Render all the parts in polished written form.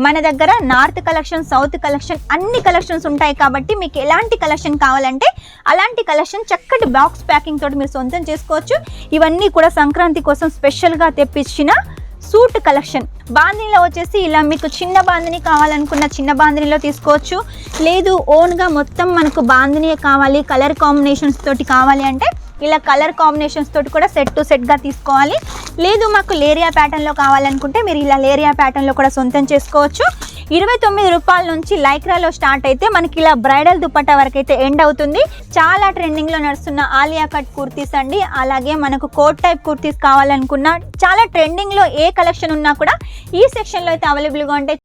మన దగ్గర north collection, south collection అన్ని కలెక్షన్స్ ఉంటాయి కాబట్టి మీకు ఎలాంటి కలెక్షన్ కావాలంటే అలాంటి కలెక్షన్ చక్కటి బాక్స్ ప్యాకింగ్ తోటి మీరు సొంతం చేసుకోవచ్చు. ఇవన్నీ కూడా సంక్రాంతి కోసం స్పెషల్గా తెప్పించిన సూట్ కలెక్షన్. బాందినీలో వచ్చేసి ఇలా మీకు చిన్న బాందిని కావాలనుకున్న చిన్న బాందినీలో తీసుకోవచ్చు. లేదు ఓన్గా మొత్తం మనకు బాందినీ కావాలి, కలర్ కాంబినేషన్స్ తోటి కావాలి అంటే ఇలా కలర్ కాంబినేషన్స్ తోటి కూడా సెట్ టు సెట్గా తీసుకోవాలి. లేదు మాకు లేరియా ప్యాటర్న్లో కావాలనుకుంటే మీరు ఇలా లేరియా ప్యాటర్న్లో కూడా సొంతం చేసుకోవచ్చు. 29 రూపాయల నుంచి లైక్రాలో స్టార్ట్ అయితే మనకి ఇలా బ్రైడల్ దుపట్టా వరకు అయితే ఎండ్ అవుతుంది. చాలా ట్రెండింగ్లో నడుస్తున్న ఆలియా కట్ కుర్తీస్ అండి. అలాగే మనకు కోట్ టైప్ కుర్తీస్ కావాలనుకున్నా చాలా ట్రెండింగ్లో ఏ కలెక్షన్ ఉన్నా కూడా ఈ సెక్షన్లో అయితే అవైలబుల్గా ఉంటాయి.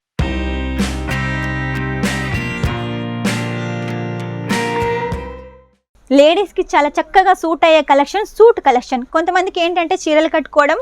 లేడీస్కి చాలా చక్కగా సూట్ అయ్యే కలెక్షన్ సూట్ కలెక్షన్. కొంతమందికి ఏంటంటే చీరలు కట్టుకోవడం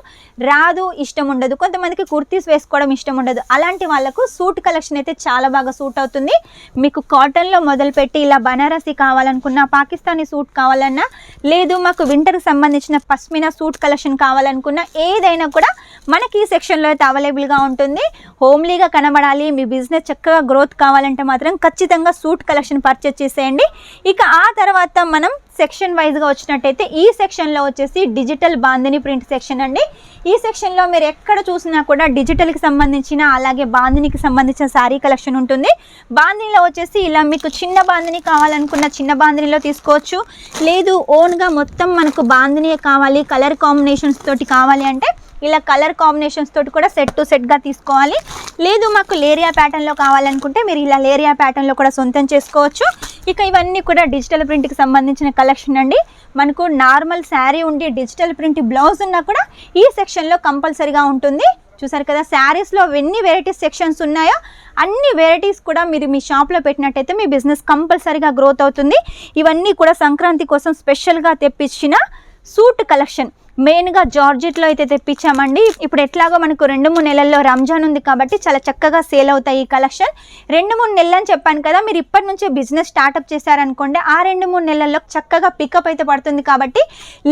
రాదు, ఇష్టం ఉండదు. కొంతమందికి కుర్తీస్ వేసుకోవడం ఇష్టం ఉండదు. అలాంటి వాళ్ళకు సూట్ కలెక్షన్ అయితే చాలా బాగా సూట్ అవుతుంది. మీకు కాటన్లో మొదలుపెట్టి ఇలా బనారసి కావాలనుకున్నా, పాకిస్తానీ సూట్ కావాలన్నా, లేదు మాకు వింటర్కి సంబంధించిన పస్మినా సూట్ కలెక్షన్ కావాలనుకున్నా ఏదైనా కూడా మనకి ఈ సెక్షన్లో అయితే అవైలబుల్గా ఉంటుంది. హోమ్లీగా కనబడాలి, మీ బిజినెస్ చక్కగా గ్రోత్ కావాలంటే మాత్రం ఖచ్చితంగా సూట్ కలెక్షన్ పర్చేస్ చేసేయండి. ఇక ఆ తర్వాత మనం సెక్షన్ వైజ్గా వచ్చినట్టయితే ఈ సెక్షన్లో వచ్చేసి డిజిటల్ బాందిని ప్రింట్ సెక్షన్ అండి. ఈ సెక్షన్లో మీరు ఎక్కడ చూసినా కూడా డిజిటల్కి సంబంధించిన అలాగే బాందినికి సంబంధించిన శారీ కలెక్షన్ ఉంటుంది. బాందినిలో వచ్చేసి ఇలా మీకు చిన్న బాందిని కావాలనుకున్న చిన్న బాందినిలో తీసుకోవచ్చు. లేదు ఓన్గా మొత్తం మనకు బాందిని కావాలి, కలర్ కాంబినేషన్స్ తోటి కావాలి అంటే ఇలా కలర్ కాంబినేషన్స్ తోటి కూడా సెట్ టు సెట్గా తీసుకోవాలి. లేదు మాకు లేరియా ప్యాటర్న్లో కావాలనుకుంటే మీరు ఇలా లేరియా ప్యాటర్న్లో కూడా సొంతం చేసుకోవచ్చు. ఇక ఇవన్నీ కూడా డిజిటల్ ప్రింట్కి సంబంధించిన కలెక్షన్ అండి. మనకు నార్మల్ శారీ ఉండి డిజిటల్ ప్రింట్ బ్లౌజ్ ఉన్నా కూడా ఈ సెక్షన్లో కంపల్సరీగా ఉంటుంది. చూసారు కదా, శారీస్లో ఎన్ని వెరైటీస్ సెక్షన్స్ ఉన్నాయో అన్ని వెరైటీస్ కూడా మీరు మీ షాప్లో పెట్టినట్టయితే మీ బిజినెస్ కంపల్సరీగా గ్రోత్ అవుతుంది. ఇవన్నీ కూడా సంక్రాంతి కోసం స్పెషల్గా తెప్పించిన సూట్ కలెక్షన్. మెయిన్గా జార్జెట్లో అయితే తెప్పించామండి. ఇప్పుడు ఎట్లాగో మనకు 2-3 నెలల్లో రంజాన్ ఉంది కాబట్టి చాలా చక్కగా సేల్ అవుతాయి ఈ కలెక్షన్. 2-3 నెలలు అని చెప్పాను కదా, మీరు ఇప్పటి నుంచే బిజినెస్ స్టార్ట్అప్ చేశారనుకోండి ఆ 2-3 నెలల్లో చక్కగా పికప్ అయితే పడుతుంది. కాబట్టి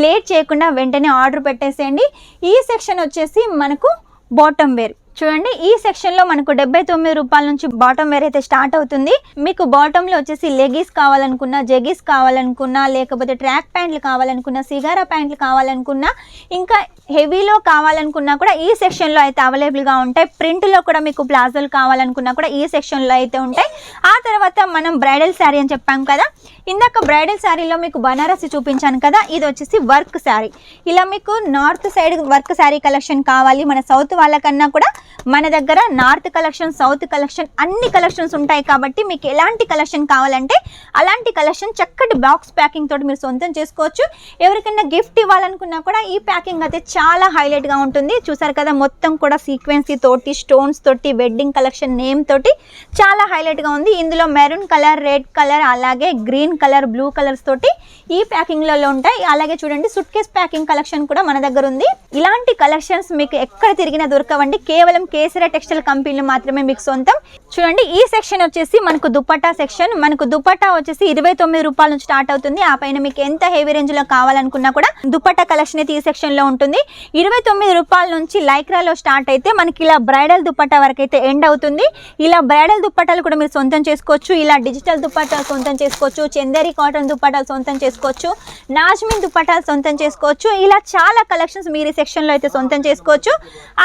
లేట్ చేయకుండా వెంటనే ఆర్డర్ పెట్టేసేయండి. ఈ సెక్షన్ వచ్చేసి మనకు బాటమ్ వేర్. చూడండి, ఈ సెక్షన్లో మనకు 79 రూపాయల నుంచి బాటమ్ వేర్ అయితే స్టార్ట్ అవుతుంది. మీకు బాటంలో వచ్చేసి లెగీస్ కావాలనుకున్నా, జెగీస్ కావాలనుకున్నా, లేకపోతే ట్రాక్ ప్యాంట్లు కావాలనుకున్నా, సిగారా ప్యాంట్లు కావాలనుకున్నా, ఇంకా హెవీలో కావాలనుకున్నా కూడా ఈ సెక్షన్లో అయితే అవైలబుల్గా ఉంటాయి. ప్రింట్లో కూడా మీకు ప్లాజోలు కావాలనుకున్నా కూడా ఈ సెక్షన్లో అయితే ఉంటాయి. ఆ తర్వాత మనం బ్రైడల్ శారీ అని చెప్పాం కదా, ఇందాక బ్రైడల్ శారీలో మీకు బనారసి చూపించాను కదా, ఇది వచ్చేసి వర్క్ శారీ. ఇలా మీకు north side work sari collection కావాలి, మన సౌత్ వాళ్ళకన్నా కూడా మన దగ్గర నార్త్ కలెక్షన్, సౌత్ కలెక్షన్ అన్ని కలెక్షన్స్ ఉంటాయి కాబట్టి మీకు ఎలాంటి కలెక్షన్ కావాలంటే అలాంటి కలెక్షన్ చక్కటి బాక్స్ ప్యాకింగ్ తోటి మీరు సొంతం చేసుకోవచ్చు. ఎవరికైనా గిఫ్ట్ ఇవ్వాలనుకున్నా కూడా ఈ ప్యాకింగ్ అయితే చాలా హైలైట్గా ఉంటుంది. చూసారు కదా, మొత్తం కూడా సీక్వెన్సీ తోటి, స్టోన్స్ తోటి, వెడ్డింగ్ కలెక్షన్ నేమ్ తోటి చాలా హైలైట్గా ఉంది. ఇందులో మెరూన్ కలర్, రెడ్ కలర్, అలాగే గ్రీన్ కలర్, బ్లూ కలర్స్ తోటి ఈ ప్యాకింగ్లలో ఉంటాయి. అలాగే చూడండి, సూట్ కేస్ ప్యాకింగ్ కలెక్షన్ కూడా మన దగ్గర ఉంది. ఇలాంటి కలెక్షన్స్ మీకు ఎక్కడ తిరిగినా దొరకవండి, కేవలం కేసరా టెక్స్టైల్ కంపెనీలు మాత్రమే మీకు సొంతం. చూడండి, ఈ సెక్షన్ వచ్చేసి మనకు దుపట్టా సెక్షన్. మనకు దుపట్టా వచ్చేసి 29 రూపాయల నుంచి స్టార్ట్ అవుతుంది. ఆ పైన మీకు ఎంత హెవీ రేంజ్ లో కావాలనుకున్నా కూడా దుపట్టా కలెక్షన్ అయితే ఈ సెక్షన్ లో ఉంటుంది. 29 రూపాయల నుంచి లైక్రాలో స్టార్ట్ అయితే మనకి ఇలా బ్రైడల్ దుపట్టా వరకు అయితే ఎండ్ అవుతుంది. ఇలా బ్రైడల్ దుపట్టాలు కూడా మీరు సొంతం చేసుకోవచ్చు. ఇలా డిజిటల్ దుపట్టాలు సొంతం చేసుకోవచ్చు, చందేరి కాటన్ దుపట్టాలు సొంతం చేసుకోవచ్చు, నాజ్మిన్ దుపట్టాలు సొంతం చేసుకోవచ్చు. ఇలా చాలా కలెక్షన్స్ మీరు ఈ సెక్షన్ లో అయితే సొంతం చేసుకోవచ్చు.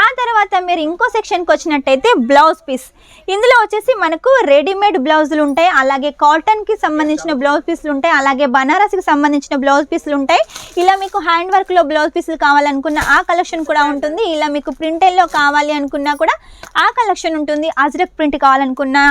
ఆ తర్వాత మీరు ఇంకో సెక్షన్కి వచ్చినట్టయితే బ్లౌజ్ పీస్. ఇందులో వచ్చేసి మనకు రెడీమేడ్ బ్లౌజులు ఉంటాయి, అలాగే కాటన్కి సంబంధించిన బ్లౌజ్ పీసులు ఉంటాయి, అలాగే బనారస్కి సంబంధించిన బ్లౌజ్ పీసులు ఉంటాయి. ఇలా మీకు హ్యాండ్ వర్క్లో బ్లౌజ్ పీసులు కావాలనుకున్న ఆ కలెక్షన్ కూడా ఉంటుంది. ఇలా మీకు ప్రింటెల్లో కావాలి అనుకున్నా కూడా ఆ కలెక్షన్ ఉంటుంది. అజ్రక్ ప్రింట్ కావాలనుకున్నా,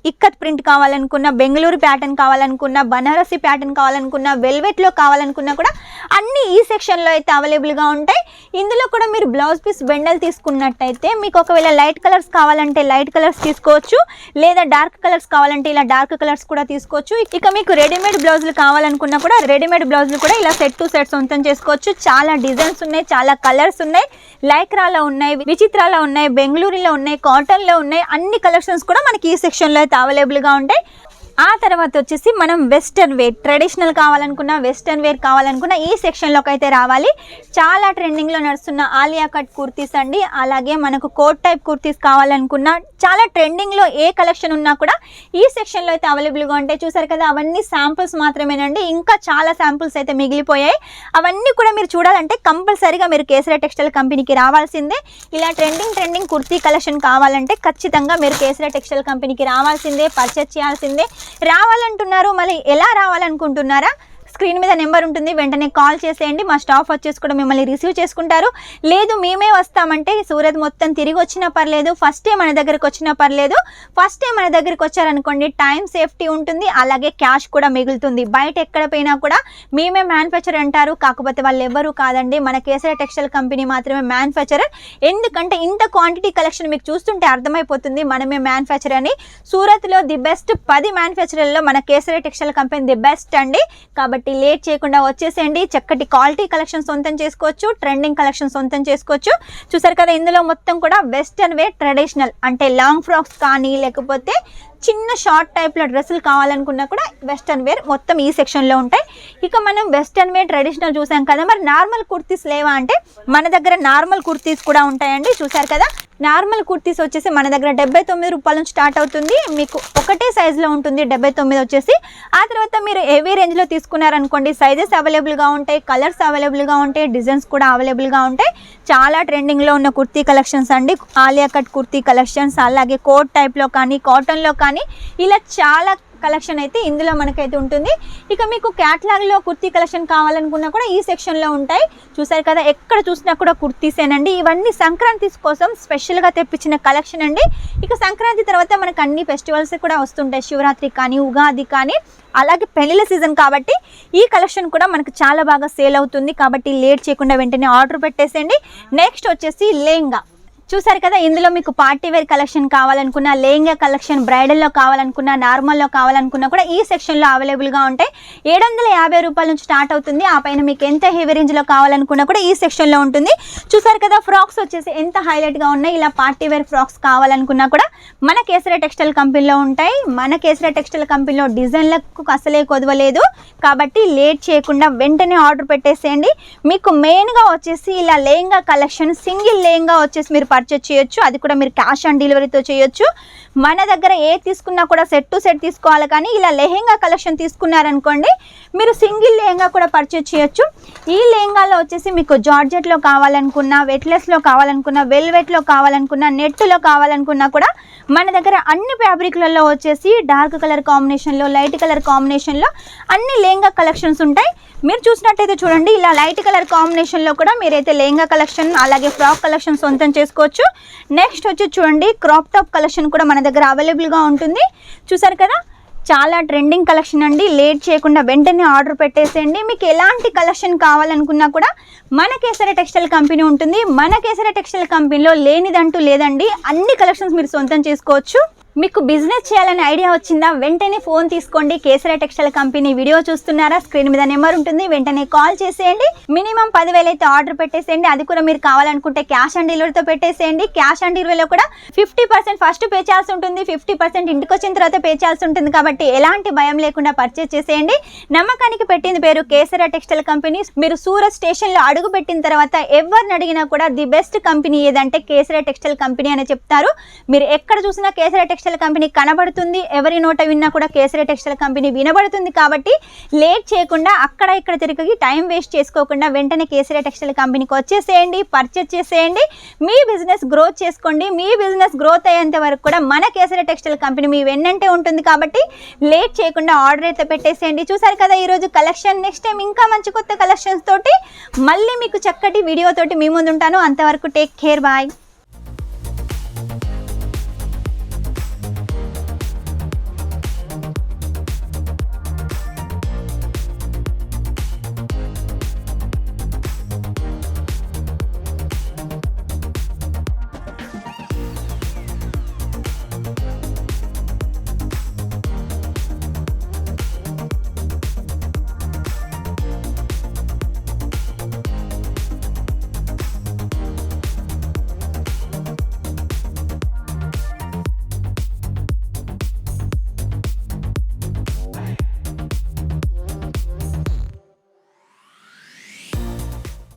ఇక్కత్ ప్రింట్ కావాలనుకున్న, బెంగళూరు ప్యాటర్న్ కావాలనుకున్న, బనారసి ప్యాటర్న్ కావాలనుకున్న, వెల్వెట్లో కావాలనుకున్నా కూడా అన్నీ ఈ సెక్షన్లో అయితే అవైలబుల్గా ఉంటాయి. ఇందులో కూడా మీరు బ్లౌజ్ పీస్ బెండల్ తీసుకున్నట్టయితే మీకు ఒకవేళ లైట్ కలర్స్ కావాలంటే లైట్ కలర్స్ తీసుకోవచ్చు, లేదా డార్క్ కలర్స్ కావాలంటే ఇలా డార్క్ కలర్స్ కూడా తీసుకోవచ్చు. ఇక మీకు రెడీమేడ్ బ్లౌజులు కావాలనుకున్నా కూడా రెడీమేడ్ బ్లౌజులు కూడా ఇలా సెట్ టు సెట్ సొంతం చేసుకోవచ్చు. చాలా డిజైన్స్ ఉన్నాయి, చాలా కలర్స్ ఉన్నాయి. లైక్రాలో ఉన్నాయి, విచిత్రాలో ఉన్నాయి, బెంగళూరులో ఉన్నాయి, కాటన్లో ఉన్నాయి. అన్ని కలెక్షన్స్ కూడా మనకి ఈ సెక్షన్లో అవైలబుల్గా ఉంటాయి. ఆ తర్వాత వచ్చేసి మనం వెస్టర్న్ వేర్ ట్రెడిషనల్ కావాలనుకున్నా వెస్టర్న్ వేర్ కావాలనుకున్నా ఈ సెక్షన్లోకి అయితే రావాలి. చాలా ట్రెండింగ్లో నడుస్తున్న ఆలియా కట్ కుర్తీస్ అండి. అలాగే మనకు కోట్ టైప్ కుర్తీస్ కావాలనుకున్నా చాలా ట్రెండింగ్లో ఏ కలెక్షన్ ఉన్నా కూడా ఈ సెక్షన్లో అయితే అవైలబుల్గా ఉంటాయి. చూసారు కదా, అవన్నీ శాంపుల్స్ మాత్రమేనండి, ఇంకా చాలా శాంపుల్స్ అయితే మిగిలిపోయాయి. అవన్నీ కూడా మీరు చూడాలంటే కంపల్సరీగా మీరు కేసరి టెక్స్టైల్ కంపెనీకి రావాల్సిందే. ఇలా ట్రెండింగ్ కుర్తీ కలెక్షన్ కావాలంటే ఖచ్చితంగా మీరు కేసరి టెక్స్టైల్ కంపెనీకి రావాల్సిందే, పర్చేస్ చేయాల్సిందే. రావాలంటున్నారు, మళ్ళీ ఎలా రావాలనుకుంటున్నారా? స్క్రీన్ మీద నెంబర్ ఉంటుంది, వెంటనే కాల్ చేసేయండి. మా స్టాఫ్ వచ్చేసి కూడా మిమ్మల్ని రిసీవ్ చేసుకుంటారు. లేదు మేమే వస్తామంటే సూరత్ మొత్తం తిరిగి వచ్చినా పర్లేదు, ఫస్ట్ డే మన దగ్గరికి వచ్చినా పర్లేదు. ఫస్ట్ డే మన దగ్గరికి వచ్చారనుకోండి టైం సేఫ్టీ ఉంటుంది, అలాగే క్యాష్ కూడా మిగులుతుంది. బయట ఎక్కడ పోయినా కూడా మేమే మ్యానుఫ్యాక్చర్ అంటారు, కాకపోతే వాళ్ళు ఎవరు కాదండి, మన కేసరి టెక్స్టైల్ కంపెనీ మాత్రమే మ్యానుఫ్యాక్చరర్. ఎందుకంటే ఇంత క్వాంటిటీ కలెక్షన్ మీకు చూస్తుంటే అర్థమైపోతుంది మనమే మ్యానుఫ్యాక్చర్ అని. సూరత్లో ది బెస్ట్ 10 మ్యానుఫ్యాక్చరర్లో మన kesari textile company the best అండి. కాబట్టి లేట్ చేయకుండా వచ్చేసేయండి. చక్కటి క్వాలిటీ కలెక్షన్ సొంతం చేసుకోవచ్చు, ట్రెండింగ్ కలెక్షన్ సొంతం చేసుకోవచ్చు. చూసారు కదా, ఇందులో మొత్తం కూడా వెస్టర్న్ వేర్ ట్రెడిషనల్ అంటే లాంగ్ ఫ్రాక్స్ కానీ లేకపోతే చిన్న షార్ట్ టైప్లో డ్రెస్సులు కావాలనుకున్నా కూడా వెస్టర్న్ వేర్ మొత్తం ఈ సెక్షన్లో ఉంటాయి. ఇక మనం వెస్టర్న్ వేర్ ట్రెడిషనల్ చూసాం కదా, మరి నార్మల్ కుర్తీస్ లేవా అంటే మన దగ్గర నార్మల్ కుర్తీస్ కూడా ఉంటాయండి. చూసారు కదా, నార్మల్ కుర్తీస్ వచ్చేసి మన దగ్గర 79 రూపాయల నుంచి స్టార్ట్ అవుతుంది. మీకు ఒకటే సైజులో ఉంటుంది 79 వచ్చేసి. ఆ తర్వాత మీరు హెవీ రేంజ్లో తీసుకున్నారనుకోండి సైజెస్ అవైలబుల్గా ఉంటాయి, కలర్స్ అవైలబుల్గా ఉంటాయి, డిజైన్స్ కూడా అవైలబుల్గా ఉంటాయి. చాలా ట్రెండింగ్లో ఉన్న కుర్తీ కలెక్షన్స్ అండి, ఆలియా కట్ కుర్తీ కలెక్షన్స్, అలాగే కోట్ టైప్లో కానీ కాటన్లో కానీ ఇలా చాలా కలెక్షన్ అయితే ఇందులో మనకైతే ఉంటుంది. ఇక మీకు క్యాటలాగ్లో కుర్తీ కలెక్షన్ కావాలనుకున్నా కూడా ఈ సెక్షన్లో ఉంటాయి. చూసారు కదా, ఎక్కడ చూసినా కూడా కుర్తీసేనండి. ఇవన్నీ సంక్రాంతి కోసం స్పెషల్గా తెప్పించిన కలెక్షన్ అండి. ఇక సంక్రాంతి తర్వాత మనకు అన్ని ఫెస్టివల్స్ కూడా వస్తుంటాయి, శివరాత్రి కానీ ఉగాది కానీ, అలాగే పెళ్లిళ్ళ సీజన్ కాబట్టి ఈ కలెక్షన్ కూడా మనకు చాలా బాగా సేల్ అవుతుంది. కాబట్టి లేట్ చేయకుండా వెంటనే ఆర్డర్ పెట్టేసేయండి. నెక్స్ట్ వచ్చేసి లెహంగా. చూసారు కదా, ఇందులో మీకు పార్టీ వేర్ కలెక్షన్ కావాలనుకున్నా, లెహంగా కలెక్షన్ బ్రైడల్లో కావాలనుకున్నా, నార్మల్లో కావాలనుకున్నా కూడా ఈ సెక్షన్లో అవైలబుల్గా ఉంటాయి. 750 రూపాయల నుంచి స్టార్ట్ అవుతుంది. ఆ పైన మీకు ఎంత హెవీ రేంజ్లో కావాలనుకున్నా కూడా ఈ సెక్షన్లో ఉంటుంది. చూసారు కదా, ఫ్రాక్స్ వచ్చేసి ఎంత హైలైట్గా ఉన్నాయి. ఇలా పార్టీ వేర్ ఫ్రాక్స్ కావాలనుకున్నా కూడా మన కేసరి టెక్స్టైల్ కంపెనీలో ఉంటాయి. మన కేసరి టెక్స్టైల్ కంపెనీలో డిజైన్లకు అసలే కొదవలేదు. కాబట్టి లేట్ చేయకుండా వెంటనే ఆర్డర్ పెట్టేసేయండి. మీకు మెయిన్గా వచ్చేసి ఇలా లెహంగా కలెక్షన్ సింగిల్ లెహంగా వచ్చేసి మీరు పర్చేజ్ చేయొచ్చు. అది కూడా మీరు క్యాష్ ఆన్ డెలివరీతో చేయొచ్చు. మన దగ్గర ఏ తీసుకున్నా కూడా సెట్ టు సెట్ తీసుకోవాలి. కానీ ఇలా లెహంగా కలెక్షన్ తీసుకున్నారనుకోండి మీరు సింగిల్ లెహంగా కూడా పర్చేజ్ చేయొచ్చు. ఈ లెహంగాలో వచ్చేసి మీకు జార్జెట్లో కావాలనుకున్నా, వెట్లెస్లో కావాలనుకున్నా, వెల్వెట్లో కావాలనుకున్నా, నెట్లో కావాలనుకున్నా కూడా మన దగ్గర అన్ని ఫ్యాబ్రిక్లలో వచ్చేసి డార్క్ కలర్ కాంబినేషన్లో, లైట్ కలర్ కాంబినేషన్లో అన్ని లెహంగా కలెక్షన్స్ ఉంటాయి. మీరు చూసినట్టయితే చూడండి, ఇలా లైట్ కలర్ కాంబినేషన్లో కూడా మీరైతే లెహంగా కలెక్షన్ అలాగే ఫ్రాక్ కలెక్షన్ సొంతం చేసుకోవచ్చు. నెక్స్ట్ వచ్చి చూడండి, క్రాప్ టాప్ కలెక్షన్ కూడా మన దగ్గర అవైలబుల్గా ఉంటుంది. చూసారు కదా, చాలా ట్రెండింగ్ కలెక్షన్ అండి. లేట్ చేయకుండా వెంటనే ఆర్డర్ పెట్టేసేయండి. మీకు ఎలాంటి కలెక్షన్ కావాలనుకున్నా కూడా మన కేసరి టెక్స్టైల్ కంపెనీ ఉంటుంది. మన కేసరి టెక్స్టైల్ కంపెనీలో లేనిదంటూ లేదండి, అన్ని కలెక్షన్స్ మీరు సొంతం చేసుకోవచ్చు. మీకు బిజినెస్ చేయాలనే ఐడియా వచ్చిందా? వెంటనే ఫోన్ తీసుకోండి. కేసరి టెక్స్టైల్ కంపెనీ వీడియో చూస్తున్నారా? స్క్రీన్ మీద నెంబర్ ఉంటుంది, వెంటనే కాల్ చేసేయండి. మినిమం 10,000 అయితే ఆర్డర్ పెట్టేసేయండి. అది కూడా మీరు కావాలనుకుంటే క్యాష్ ఆన్ డెలివరీతో పెట్టేసేయండి. క్యాష్ ఆన్ డెలివరీలో కూడా 50% ఫస్ట్ పే చేయాల్సి ఉంటుంది, 50% ఇంటికి వచ్చిన తర్వాత పే చేయాల్సి ఉంటుంది. కాబట్టి ఎలాంటి భయం లేకుండా పర్చేస్ చేసేయండి. నమ్మకానికి పెట్టింది పేరు కేసరి టెక్స్టైల్ కంపెనీ. మీరు సూరత్ స్టేషన్లో అడుగు పెట్టిన తర్వాత ఎవరిని అడిగినా కూడా ది బెస్ట్ కంపెనీ ఏదంటే కేసరి టెక్స్టైల్ కంపెనీ అని చెప్తారు. మీరు ఎక్కడ చూసినా కేసరి టెక్స్టైల్ కంపెనీ కనబడుతుంది. ఎవరి నోట విన్నా కూడా కేసరి టెక్స్టైల్ కంపెనీ వినబడుతుంది. కాబట్టి లేట్ చేయకుండా అక్కడ ఇక్కడ తిరిగి టైం వేస్ట్ చేసుకోకుండా వెంటనే కేసరి టెక్స్టైల్ కంపెనీకి వచ్చేసేయండి, పర్చేస్ చేసేయండి. మీ బిజినెస్ గ్రోత్ చేసుకోండి. మీ బిజినెస్ గ్రోత్ అయ్యేంత వరకు కూడా మన కేసరి టెక్స్టైల్ కంపెనీ మీ వెన్నంటే ఉంటుంది. కాబట్టి లేట్ చేయకుండా ఆర్డర్ అయితే పెట్టేసేయండి. చూసారు కదా ఈరోజు కలెక్షన్. నెక్స్ట్ టైం ఇంకా మంచి కొత్త కలెక్షన్స్ తోటి మళ్ళీ మీకు చక్కటి వీడియో తోటి మీ ముందు ఉంటాను. అంతవరకు టేక్ కేర్, బాయ్.